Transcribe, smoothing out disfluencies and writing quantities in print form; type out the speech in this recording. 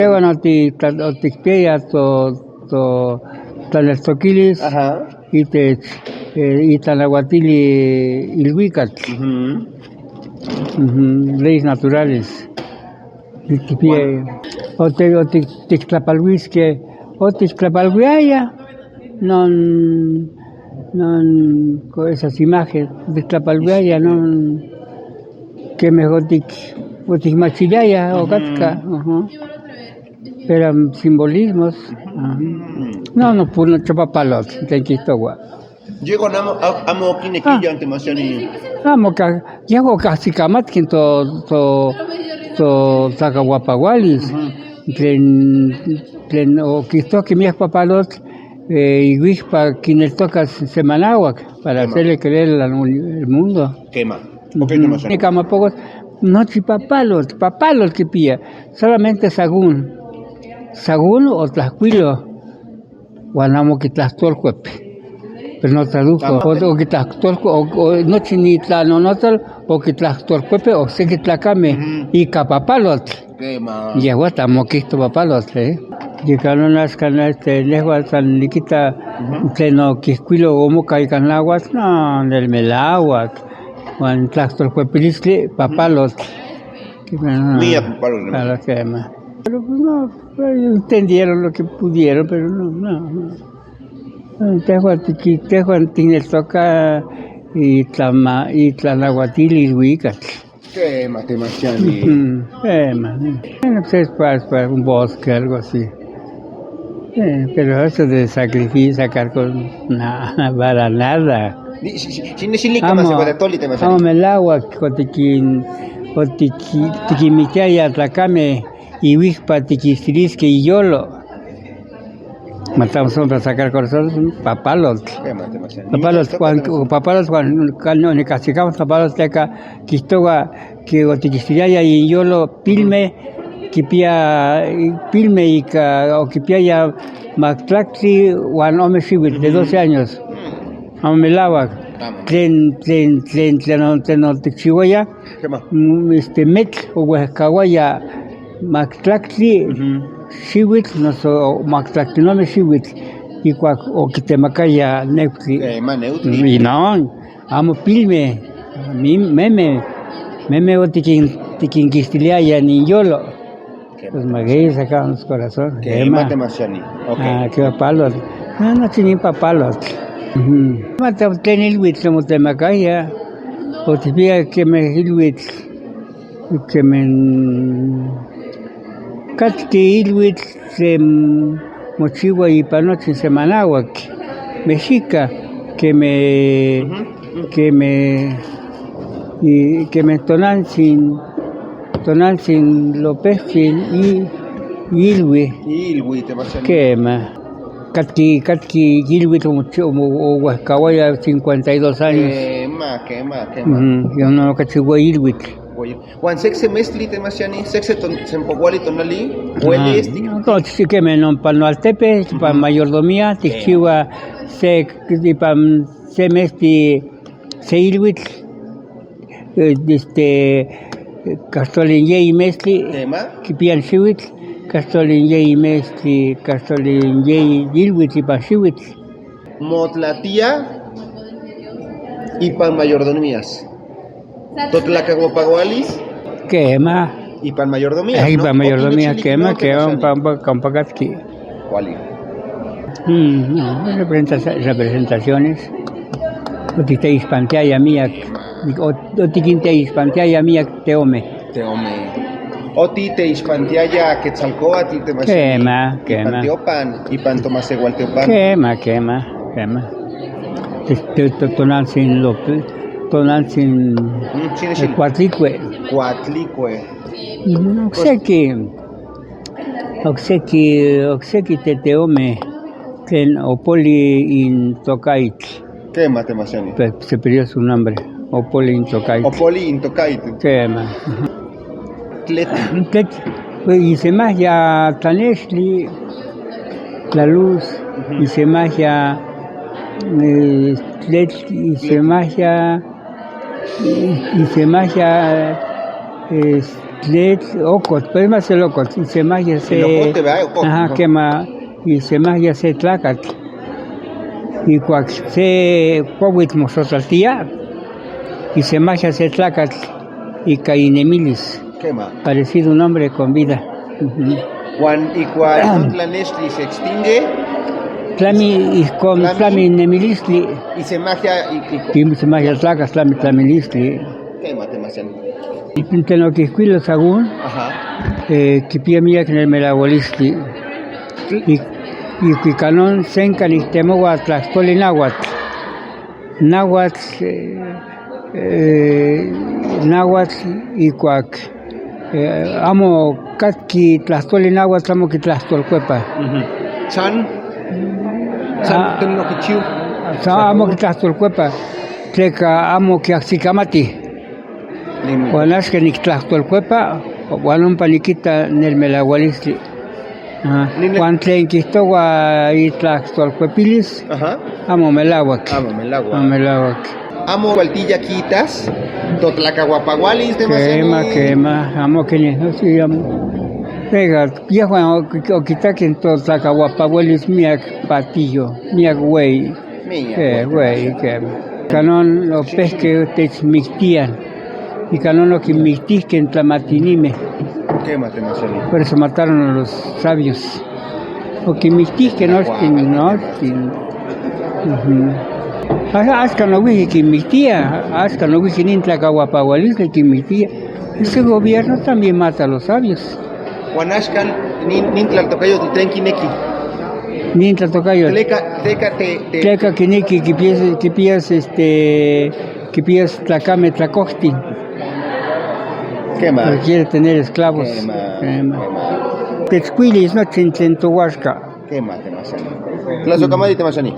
Bueno, tikpia to tlanestoquilis y tlanahuatili ilhuicatl, leyes naturales. Tictlapalhuisque tictlapalhuiaya non con esas imágenes tictlapalhuiaya non que mejor ticmachillaya o catca. Eran simbolismos. No, puro chapapalot, tenquistogua. Llego amo kinequilla ante Masiani. Amo llego casi camatkin to tacahuapagualis. Tlen o quistoque mi papalot y wishpa quienes tocas semanahuac para hacerle creer el mundo. Quema. Ok, no más. No papalot que pilla, solamente sagún o tlacuilo, guanamo que tlastolcuepe, pero no tradujo, o que tlastolco, o no chinitla, no notal, o que tlastolcuepe, o sé que tlacame, y capapalot. Y aguatamo que esto papalot, llegaron las canas, lejos tan liquita, pleno quisquilo, como caigan aguas, no, del melaguat, o tlastolcuepe, papalot. Mía papalot. Claro que más. Pero pues no, entendieron lo que pudieron, pero no. Tejuan toca y tlanahuatil y huicatl. ¿Qué matemáticas? Bueno, pues es para un bosque, algo así. Pero eso de sacar con nada, para nada. Amo el agua, tiquimiquia atlacame. Y whispa tiquistirisque y yolo. Matamos para sacar corazón, papalos. Papalos cuando ni castigamos papalos teca, quistoga que tiquistiria y yolo pilme y o ya mactlactli wan ome shibit de 12 años. Amelawak. Tlen tichihuaya. Metl o huescahuaya. Mactlactli, xihuitl, mactlactinome xihuitl, y o quitemacaya neutli. Y no, amo pilme, meme o tiquinquistiliaya ni yolo. Pues maguey sacaban los corazones. ¿Qué matemáticas? Qué papalos. No tienen papalos. Matan el huitl, como temacaya, o te pide que me el huitl, que me. Catque ilhuitl se mochigua y panoche semanahuac, mexica, que me tonantzin lopezin y ilhui te vas a quema. Catque ilhuitl o huascahuaya 52 años. Quema. Yo no cachigua ilhuitl. Juan sexe mestli temasiani sexe sempoguali tonali huele esti. No, sí que me non pano altepe para mayordomía tichiwa se mesti se ilhuitl castolin y mestli que pian xihuitl castolin y mestli castolin y ilhuitl y pa xihuitl motlatía y pan mayordomías. Totlacahuapagualis. Quema. Y pan mayordomía. Y pan mayordomía quema, que van pan pagatki. ¿Cuál? No, representaciones. Otite hispanteaya mía, otiquinte hispanteaya mía teome. Otite hispanteaya quetzalcoatl te más. Quema. Teopan y pan tomás igual teopan. Quema. Tonal sin cuatlicue. Oxequi teteome ten opoli in tocaitl. ¿Qué matemáticas? Se perdió su nombre. Opoli in tocaitl. Quema. Y se más ya Taneshli, la luz, y se más ya y se más ya Ocot, pues más el ocot, y se más ya se. El ocote, ¿verdad? Ocot, Ajá, ¿no? quema, y se más ya se tlacat. Y cuac se powit mosotaltia, y se más ya se tlacat, y cainemilis, Quema. parecido un hombre con vida. Ujú. Y cuando Tlanestli se extingue Tlami, y con tlami nemilistli, y se magia y se más ya tlacas, tlami tlamilistli. Quema, Temasiani. Y pintenoquisquilo sagún, Ajá. que pía mía que en el melabolistli. Y canon senca ni temoa tlaxcoli náhuatl. Náhuatl, náhuatl y cuac. Amo catqui tlaxcoli náhuatl, amo que tlaxcolcuepa. Chan Tenoquichiu. Amo que tlaxcolcuepa. Tleca amo que axicamati. Guanas que ni tlaxcolcuepa, guanun paniquita nel melahualistli. Juan tlen quistogua y tlaxcolcuepilis, Ajá. amo melahuac. Amo melagua. Amo melahuac. Amo Gualtilla quitas. Totlacahuapagualis, Quema, amo que ni, no sí, amo. Pega, ya Juan, o quita que en todo tlacahuapahuelis miak patillo, miak güey. Güey, quema. Canon lo pesque te mixtían. Y canon lo que mixtisque en Tlamatinime. Quema, Temasiani. Por eso mataron a los sabios. O que mixtisque no, hasta no vi que mixtía, hasta no vi que ni tlacahuapahualis que mixtía. Este gobierno también mata a los sabios. Guanashkan, Nintla tocayo de Trenquineki. Ni tocayo. Tleca quiniki que pies tlacame tlacoctin. Quema. Quiere tener esclavos. Quema. Tetzcuilis no chintentohuasca. Quema, Temasiani. Tlazocamadí, Temasiani.